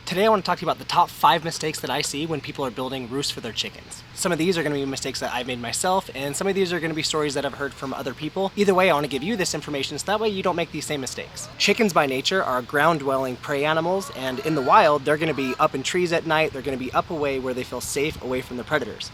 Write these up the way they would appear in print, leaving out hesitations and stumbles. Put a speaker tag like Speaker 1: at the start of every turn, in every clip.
Speaker 1: Today I want to talk to you about the top 5 mistakes that I see when people are building roosts for their chickens. Some of these are going to be mistakes that I've made myself, and some of these are going to be stories that I've heard from other people. Either way, I want to give you this information so that way you don't make these same mistakes. Chickens by nature are ground-dwelling prey animals, and in the wild, they're going to be up in trees at night, they're going to be up away where they feel safe away from the predators.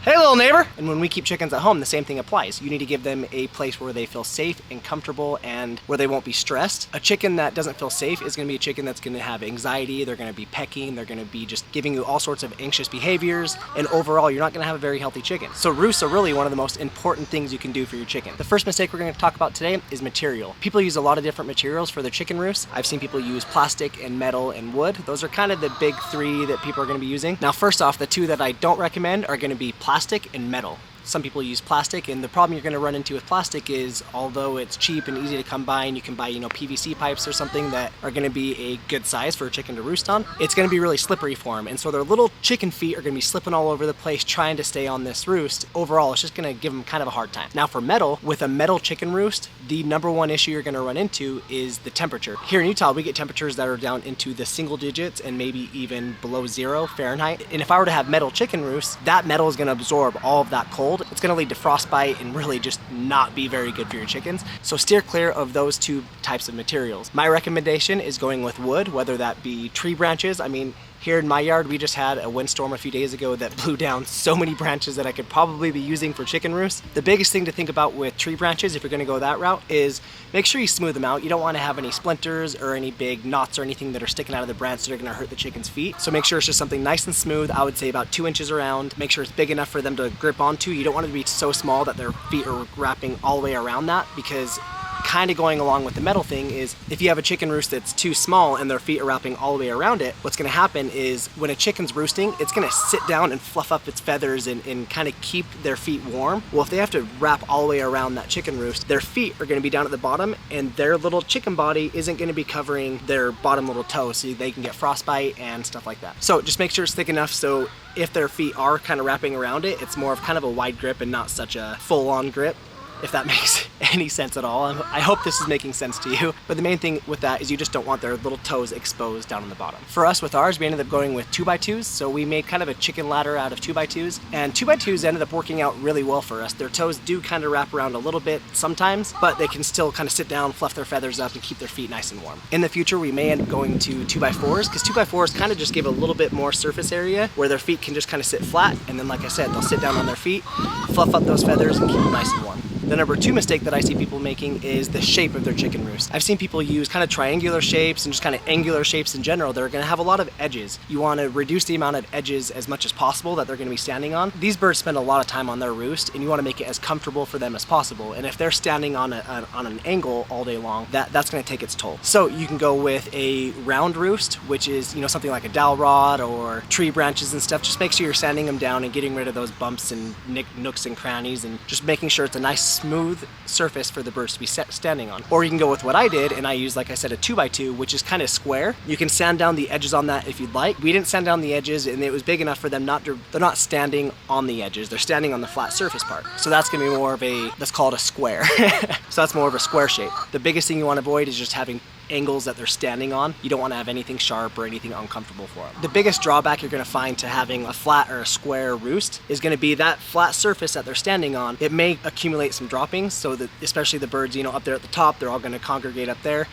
Speaker 1: Hey little neighbor! And when we keep chickens at home, the same thing applies. You need to give them a place where they feel safe and comfortable and where they won't be stressed. A chicken that doesn't feel safe is going to be a chicken that's going to have anxiety, they're going to be pecking, they're going to be just giving you all sorts of anxious behaviors, and overall you're not going to have a very healthy chicken. So roosts are really one of the most important things you can do for your chicken. The first mistake we're going to talk about today is material. People use a lot of different materials for their chicken roosts. I've seen people use plastic and metal and wood. Those are kind of the big 3 that people are going to be using. Now first off, the 2 that I don't recommend are going to be plastic and metal. Some people use plastic, and the problem you're going to run into with plastic is, although it's cheap and easy to come by and you can buy, PVC pipes or something that are going to be a good size for a chicken to roost on, it's going to be really slippery for them. And so their little chicken feet are going to be slipping all over the place trying to stay on this roost. Overall, it's just going to give them kind of a hard time. Now for metal, with a metal chicken roost, the number 1 issue you're going to run into is the temperature. Here in Utah, we get temperatures that are down into the single digits and maybe even below 0 Fahrenheit. And if I were to have metal chicken roosts, that metal is going to absorb all of that cold. It's going to lead to frostbite and really just not be very good for your chickens. So steer clear of those 2 types of materials. My recommendation is going with wood, whether that be tree branches. I mean, here in my yard, we just had a windstorm a few days ago that blew down so many branches that I could probably be using for chicken roosts. The biggest thing to think about with tree branches, if you're gonna go that route, is make sure you smooth them out. You don't wanna have any splinters or any big knots or anything that are sticking out of the branch that are gonna hurt the chicken's feet. So make sure it's just something nice and smooth. I would say about 2 inches around. Make sure it's big enough for them to grip onto. You don't want it to be so small that their feet are wrapping all the way around that, because kind of going along with the metal thing is, if you have a chicken roost that's too small and their feet are wrapping all the way around it, what's going to happen is when a chicken's roosting, it's going to sit down and fluff up its feathers and kind of keep their feet warm. Well, if they have to wrap all the way around that chicken roost, their feet are going to be down at the bottom and their little chicken body isn't going to be covering their bottom little toes, so they can get frostbite and stuff like that. So just make sure it's thick enough so if their feet are kind of wrapping around it, it's more of kind of a wide grip and not such a full-on grip, if that makes any sense at all. I hope this is making sense to you. But the main thing with that is you just don't want their little toes exposed down on the bottom. For us, with ours, we ended up going with 2x2s. So we made kind of a chicken ladder out of 2x2s. And 2x2s ended up working out really well for us. Their toes do kind of wrap around a little bit sometimes, but they can still kind of sit down, fluff their feathers up, and keep their feet nice and warm. In the future, we may end up going to 2x4s, because 2x4s kind of just give a little bit more surface area where their feet can just kind of sit flat. And then, like I said, they'll sit down on their feet, fluff up those feathers, and keep them nice and warm. The number 2 mistake that I see people making is the shape of their chicken roost. I've seen people use kind of triangular shapes and just kind of angular shapes in general. They're going to have a lot of edges. You want to reduce the amount of edges as much as possible that they're going to be standing on. These birds spend a lot of time on their roost, and you want to make it as comfortable for them as possible. And if they're standing on an angle all day long, that's going to take its toll. So you can go with a round roost, which is something like a dowel rod or tree branches and stuff. Just make sure you're sanding them down and getting rid of those bumps and nooks and crannies, and just making sure it's a nice smooth surface for the birds to be standing on. Or you can go with what I did, and I used, like I said, a 2x2, which is kind of square. You can sand down the edges on that if you'd like. We didn't sand down the edges, and it was big enough for them they're not standing on the edges, they're standing on the flat surface part. So that's gonna be more of let's call it a square. So that's more of a square shape. The biggest thing you want to avoid is just having angles that they're standing on. You don't want to have anything sharp or anything uncomfortable for them. The biggest drawback you're going to find to having a flat or a square roost is going to be that flat surface that they're standing on. It may accumulate some droppings, so that especially the birds up there at the top, they're all going to congregate up there.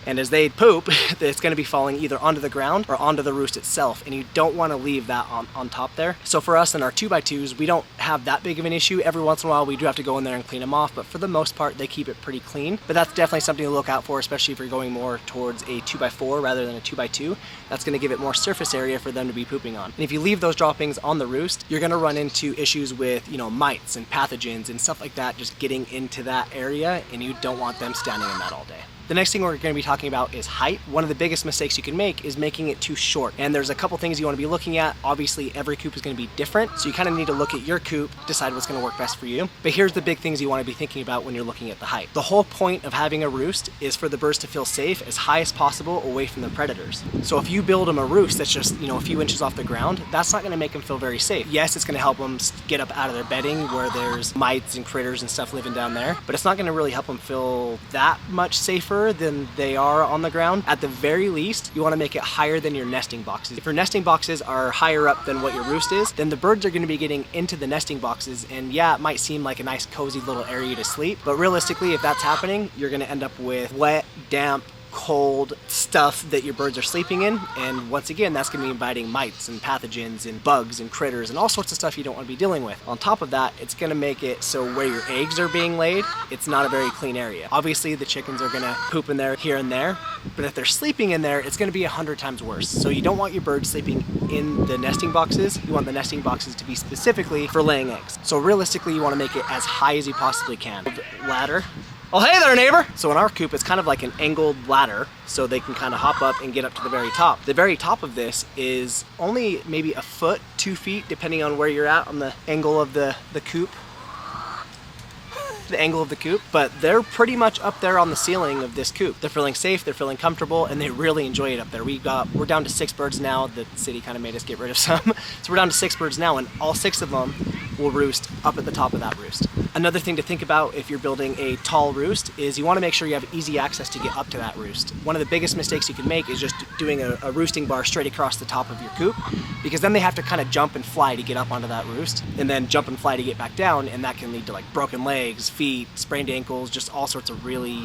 Speaker 1: And as they poop, it's going to be falling either onto the ground or onto the roost itself, and you don't want to leave that on top there. So for us in our 2x2s, we don't have that big of an issue. Every once in a while we do have to go in there and clean them off, but for the most part they keep it pretty clean. But that's definitely something to look out for, especially if you're going more towards a 2x4 rather than a 2x2. That's going to give it more surface area for them to be pooping on. And if you leave those droppings on the roost, you're going to run into issues with mites and pathogens and stuff like that just getting into that area, and you don't want them standing in that all day. The next thing we're going to be talking about is height. One of the biggest mistakes you can make is making it too short. And there's a couple things you want to be looking at. Obviously, every coop is going to be different, so you kind of need to look at your coop, decide what's going to work best for you. But here's the big things you want to be thinking about when you're looking at the height. The whole point of having a roost is for the birds to feel safe as high as possible away from the predators. So if you build them a roost that's just, a few inches off the ground, that's not going to make them feel very safe. Yes, it's going to help them get up out of their bedding where there's mites and critters and stuff living down there, but it's not going to really help them feel that much safer steeper than they are on the ground. At the very least, you want to make it higher than your nesting boxes. If your nesting boxes are higher up than what your roost is, then the birds are going to be getting into the nesting boxes, and yeah, it might seem like a nice cozy little area to sleep, but realistically, if that's happening, you're going to end up with wet, damp, cold stuff that your birds are sleeping in, and once again, that's going to be inviting mites and pathogens and bugs and critters and all sorts of stuff you don't want to be dealing with. On top of that, it's going to make it so where your eggs are being laid, it's not a very clean area. Obviously, the chickens are going to poop in there here and there, but if they're sleeping in there, it's going to be 100 times worse. So you don't want your birds sleeping in the nesting boxes. You want the nesting boxes to be specifically for laying eggs. So realistically, you want to make it as high as you possibly can. Ladder. Oh, hey there, neighbor! So in our coop, it's kind of like an angled ladder, so they can kind of hop up and get up to the very top. The very top of this is only maybe a foot, 2 feet, depending on where you're at on the angle of the coop. The angle of the coop, but they're pretty much up there on the ceiling of this coop. They're feeling safe, they're feeling comfortable, and they really enjoy it up there. We're down to 6 birds now. The city kind of made us get rid of some. So we're down to 6 birds now, and all 6 of them will roost up at the top of that roost. Another thing to think about if you're building a tall roost is you want to make sure you have easy access to get up to that roost. One of the biggest mistakes you can make is just doing a roosting bar straight across the top of your coop, because then they have to kind of jump and fly to get up onto that roost, and then jump and fly to get back down, and that can lead to like broken legs, feet, sprained ankles, just all sorts of really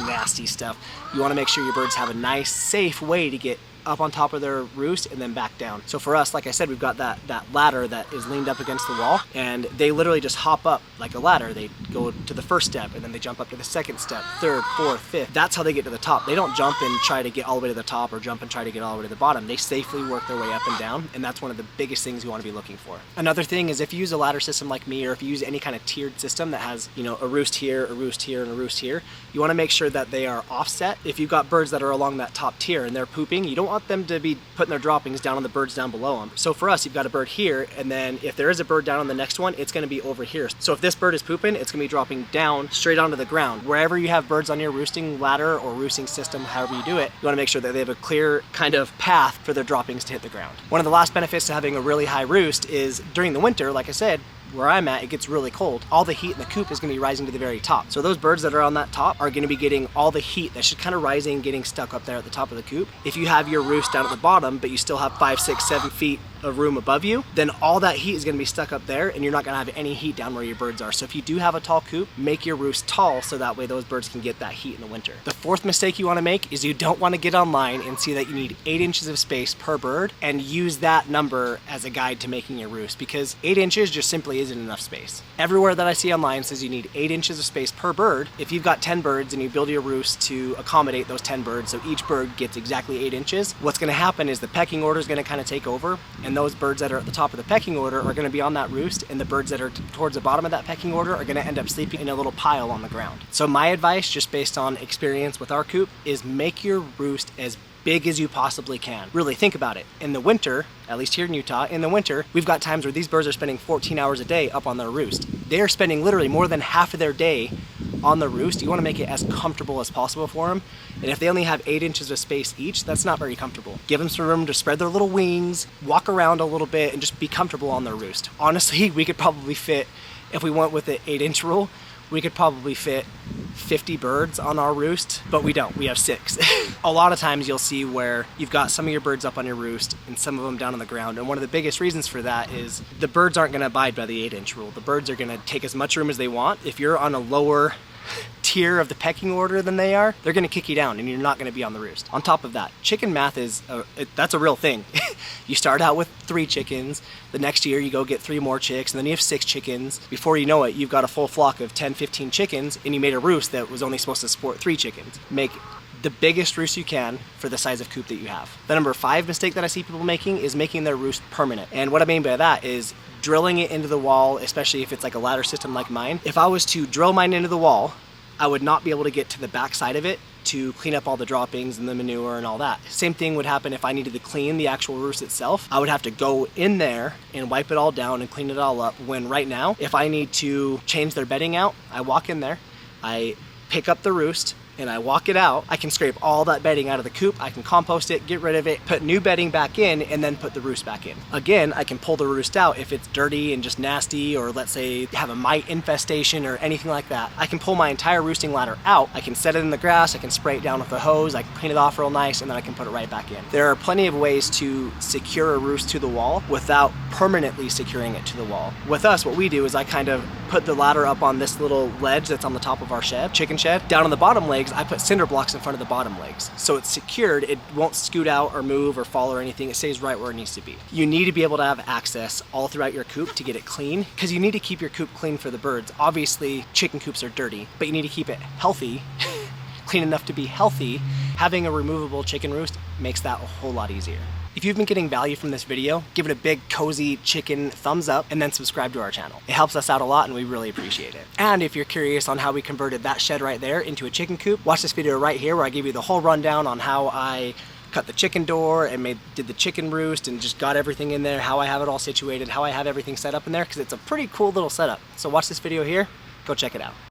Speaker 1: nasty stuff. You want to make sure your birds have a nice, safe way to get up on top of their roost and then back down. So for us, like I said, we've got that ladder that is leaned up against the wall, and they literally just hop up like a ladder. They go to the first step, and then they jump up to the second step, third, fourth, fifth. That's how they get to the top. They don't jump and try to get all the way to the top, or jump and try to get all the way to the bottom. They safely work their way up and down, and that's one of the biggest things you want to be looking for. Another thing is if you use a ladder system like me, or if you use any kind of tiered system that has, you know, a roost here, a roost here, and a roost here, you want to make sure that they are offset. If you've got birds that are along that top tier and they're pooping, you don't want them to be putting their droppings down on the birds down below them. So for us, you've got a bird here, and then if there is a bird down on the next one, it's going to be over here. So if this bird is pooping, it's going to be dropping down straight onto the ground. Wherever you have birds on your roosting ladder or roosting system, however you do it, you want to make sure that they have a clear kind of path for their droppings to hit the ground. One of the last benefits to having a really high roost is during the winter, like I said, where I'm at, it gets really cold. All the heat in the coop is going to be rising to the very top. So those birds that are on that top are going to be getting all the heat that's just kind of rising, getting stuck up there at the top of the coop. If you have your roost down at the bottom, but you still have 5, 6, 7 feet of room above you, then all that heat is going to be stuck up there, and you're not going to have any heat down where your birds are. So if you do have a tall coop, make your roost tall so that way those birds can get that heat in the winter. The fourth mistake you want to make is you don't want to get online and see that you need 8 inches of space per bird and use that number as a guide to making your roost, because 8 inches just simply isn't enough space. Everywhere that I see online says you need 8 inches of space per bird. If you've got 10 birds and you build your roost to accommodate those 10 birds, so each bird gets exactly 8 inches, what's going to happen is the pecking order is going to kind of take over, and those birds that are at the top of the pecking order are going to be on that roost, and the birds that are towards the bottom of that pecking order are going to end up sleeping in a little pile on the ground. So my advice, just based on experience with our coop, is make your roost as big as you possibly can. Really think about it. In the winter, at least here in Utah, in the winter, we've got times where these birds are spending 14 hours a day up on their roost. They are spending literally more than half of their day on the roost. You want to make it as comfortable as possible for them. And if they only have 8 inches of space each, that's not very comfortable. Give them some room to spread their little wings, walk around a little bit, and just be comfortable on their roost. Honestly, we could probably fit, if we went with the 8-inch rule, we could probably fit 50 birds on our roost, but we don't. We have 6. A lot of times you'll see where you've got some of your birds up on your roost and some of them down on the ground, and one of the biggest reasons for that is the birds aren't going to abide by the 8-inch rule. The birds are going to take as much room as they want. If you're on a lower tier of the pecking order than they are, they're going to kick you down and you're not going to be on the roost. On top of that, chicken math is that's a real thing. You start out with 3 chickens, the next year you go get 3 more chicks, and then you have 6 chickens. Before you know it, you've got a full flock of 10, 15 chickens, and you made a roost that was only supposed to support 3 chickens. Make the biggest roost you can for the size of coop that you have. The number 5 mistake that I see people making is making their roost permanent. And what I mean by that is drilling it into the wall, especially if it's like a ladder system like mine. If I was to drill mine into the wall, I would not be able to get to the back side of it to clean up all the droppings and the manure and all that. Same thing would happen if I needed to clean the actual roost itself. I would have to go in there and wipe it all down and clean it all up, when right now, if I need to change their bedding out, I walk in there, I pick up the roost, and I walk it out, I can scrape all that bedding out of the coop, I can compost it, get rid of it, put new bedding back in, and then put the roost back in. Again, I can pull the roost out if it's dirty and just nasty, or let's say have a mite infestation or anything like that. I can pull my entire roosting ladder out, I can set it in the grass, I can spray it down with a hose, I can clean it off real nice, and then I can put it right back in. There are plenty of ways to secure a roost to the wall without permanently securing it to the wall. With us, what we do is I kind of put the ladder up on this little ledge that's on the top of our shed, chicken shed. Down on the bottom legs, I put cinder blocks in front of the bottom legs. So it's secured, it won't scoot out or move or fall or anything, it stays right where it needs to be. You need to be able to have access all throughout your coop to get it clean, because you need to keep your coop clean for the birds. Obviously, chicken coops are dirty, but you need to keep it healthy, clean enough to be healthy. Having a removable chicken roost makes that a whole lot easier. If you've been getting value from this video, give it a big cozy chicken thumbs up and then subscribe to our channel. It helps us out a lot and we really appreciate it. And if you're curious on how we converted that shed right there into a chicken coop, watch this video right here where I give you the whole rundown on how I cut the chicken door and did the chicken roost and just got everything in there, how I have it all situated, how I have everything set up in there, because it's a pretty cool little setup. So watch this video here, go check it out.